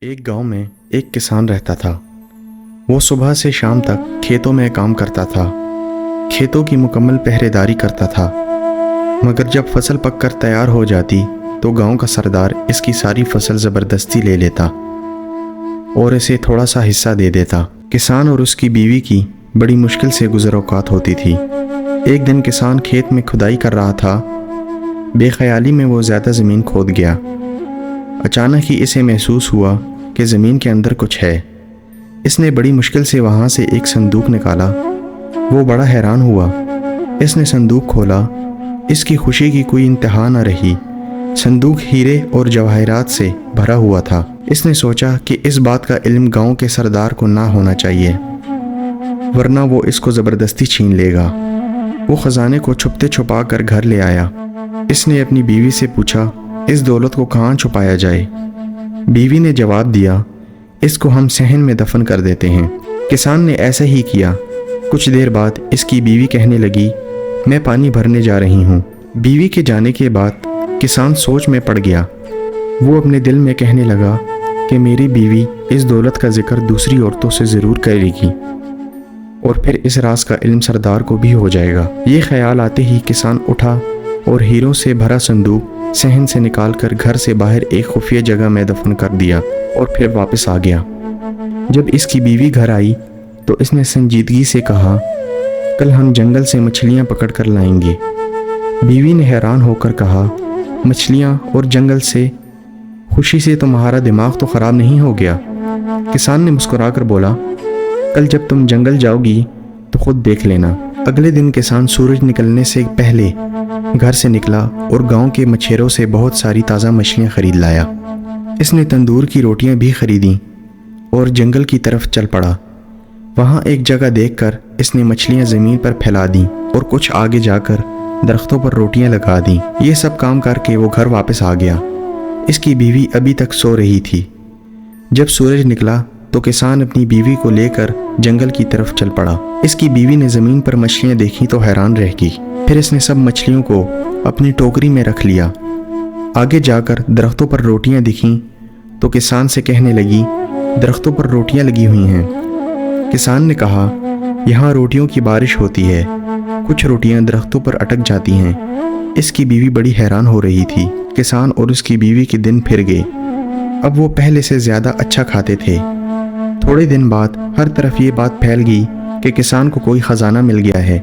ایک گاؤں میں ایک کسان رہتا تھا۔ وہ صبح سے شام تک کھیتوں میں کام کرتا تھا، کھیتوں کی مکمل پہرے داری کرتا تھا، مگر جب فصل پک کر تیار ہو جاتی تو گاؤں کا سردار اس کی ساری فصل زبردستی لے لیتا اور اسے تھوڑا سا حصہ دے دیتا۔ کسان اور اس کی بیوی کی بڑی مشکل سے گزر اوقات ہوتی تھی۔ ایک دن کسان کھیت میں کھدائی کر رہا تھا، بے خیالی میں وہ زیادہ زمین کھود گیا۔ اچانک ہی اسے محسوس ہوا کہ زمین کے اندر کچھ ہے۔ اس نے بڑی مشکل سے وہاں سے ایک صندوق نکالا۔ وہ بڑا حیران ہوا۔ اس نے صندوق کھولا، اس کی خوشی کی کوئی انتہا نہ رہی۔ صندوق ہیرے اور جواہرات سے بھرا ہوا تھا۔ اس نے سوچا کہ اس بات کا علم گاؤں کے سردار کو نہ ہونا چاہیے، ورنہ وہ اس کو زبردستی چھین لے گا۔ وہ خزانے کو چھپتے چھپا کر گھر لے آیا۔ اس نے اپنی بیوی سے پوچھا، اس دولت کو کہاں چھپایا جائے؟ بیوی نے جواب دیا، اس کو ہم صحن میں دفن کر دیتے ہیں۔ کسان نے ایسا ہی کیا۔ کچھ دیر بعد اس کی بیوی کہنے لگی، میں پانی بھرنے جا رہی ہوں۔ بیوی کے جانے کے بعد کسان سوچ میں پڑ گیا۔ وہ اپنے دل میں کہنے لگا کہ میری بیوی اس دولت کا ذکر دوسری عورتوں سے ضرور کرے گی اور پھر اس راز کا علم سردار کو بھی ہو جائے گا۔ یہ خیال آتے ہی کسان اٹھا اور ہیروں سے بھرا صندوق صحن سے نکال کر گھر سے باہر ایک خفیہ جگہ میں دفن کر دیا اور پھر واپس آ گیا۔ جب اس کی بیوی گھر آئی تو اس نے سنجیدگی سے کہا، کل ہم جنگل سے مچھلیاں پکڑ کر لائیں گے۔ بیوی نے حیران ہو کر کہا، مچھلیاں اور جنگل سے؟ خوشی سے تمہارا دماغ تو خراب نہیں ہو گیا؟ کسان نے مسکرا کر بولا، کل جب تم جنگل جاؤ گی تو خود دیکھ لینا۔ اگلے دن کسان سورج نکلنے سے پہلے گھر سے نکلا اور گاؤں کے مچھیروں سے بہت ساری تازہ مچھلیاں خرید لایا۔ اس نے تندور کی روٹیاں بھی خریدیں اور جنگل کی طرف چل پڑا۔ وہاں ایک جگہ دیکھ کر اس نے مچھلیاں زمین پر پھیلا دیں اور کچھ آگے جا کر درختوں پر روٹیاں لگا دیں۔ یہ سب کام کر کے وہ گھر واپس آ گیا۔ اس کی بیوی ابھی تک سو رہی تھی۔ جب سورج نکلا تو کسان اپنی بیوی کو لے کر جنگل کی طرف چل پڑا۔ اس کی بیوی نے زمین پر مچھلیاں دیکھی تو حیران رہ گئی۔ پھر اس نے سب مچھلیوں کو اپنی ٹوکری میں رکھ لیا۔ آگے جا کر درختوں پر روٹیاں دکھیں تو کسان سے کہنے لگی، درختوں پر روٹیاں لگی ہوئی ہیں۔ کسان نے کہا، یہاں روٹیوں کی بارش ہوتی ہے، کچھ روٹیاں درختوں پر اٹک جاتی ہیں۔ اس کی بیوی بڑی حیران ہو رہی تھی۔ کسان اور اس کی بیوی کے دن پھر گئے۔ اب وہ پہلے سے زیادہ اچھا کھاتے تھے۔ تھوڑے دن بعد ہر طرف یہ بات پھیل گئی کہ کسان کو کوئی خزانہ مل گیا ہے۔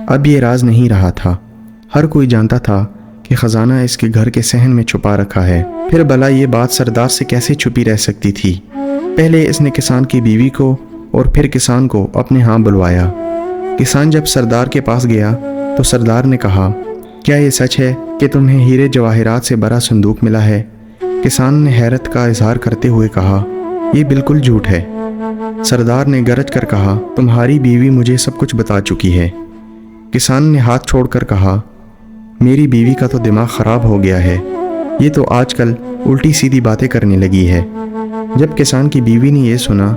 اب یہ راز نہیں رہا تھا۔ ہر کوئی جانتا تھا کہ خزانہ اس کے گھر کے صحن میں چھپا رکھا ہے۔ پھر بھلا یہ بات سردار سے کیسے چھپی رہ سکتی تھی؟ پہلے اس نے کسان کی بیوی کو اور پھر کسان کو اپنے ہاں بلوایا۔ کسان جب سردار کے پاس گیا تو سردار نے کہا، کیا یہ سچ ہے کہ تمہیں ہیرے جواہرات سے بھرا صندوق ملا ہے؟ کسان نے حیرت کا اظہار کرتے ہوئے کہا، یہ بالکل جھوٹ ہے۔ سردار نے گرج کر کہا، تمہاری بیوی مجھے سب کچھ بتا چکی ہے۔ کسان نے ہاتھ چھوڑ کر کہا، میری بیوی کا تو دماغ خراب ہو گیا ہے، یہ تو آج کل الٹی سیدھی باتیں کرنے لگی ہے۔ جب کسان کی بیوی نے یہ سنا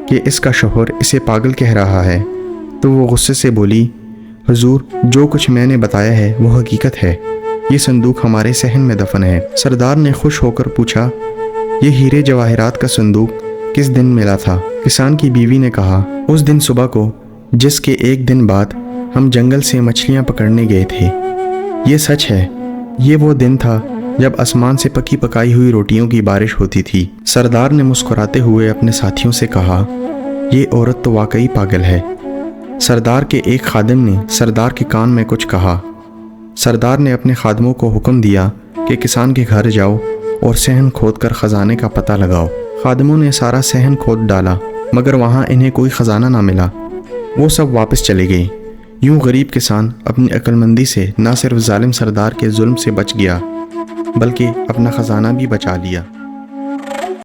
کہ اس کا شوہر اسے پاگل کہہ رہا ہے تو وہ غصے سے بولی، حضور، جو کچھ میں نے بتایا ہے وہ حقیقت ہے، یہ صندوق ہمارے صحن میں دفن ہے۔ سردار نے خوش ہو کر پوچھا، یہ ہیرے جواہرات کا صندوق کس دن ملا تھا؟ کسان کی بیوی نے کہا، اس دن صبح کو جس کے ایک دن بعد ہم جنگل سے مچھلیاں پکڑنے گئے تھے۔ یہ سچ ہے، یہ وہ دن تھا جب آسمان سے پکی پکائی ہوئی روٹیوں کی بارش ہوتی تھی۔ سردار نے مسکراتے ہوئے اپنے ساتھیوں سے کہا، یہ عورت تو واقعی پاگل ہے۔ سردار کے ایک خادم نے سردار کے کان میں کچھ کہا۔ سردار نے اپنے خادموں کو حکم دیا کہ کسان کے گھر جاؤ اور صحن کھود کر خزانے کا پتہ لگاؤ۔ خادموں نے سارا صحن کھود ڈالا مگر وہاں انہیں کوئی خزانہ نہ ملا۔ وہ سب واپس چلے گئے۔ یوں غریب کسان اپنی عقل مندی سے نہ صرف ظالم سردار کے ظلم سے بچ گیا بلکہ اپنا خزانہ بھی بچا لیا۔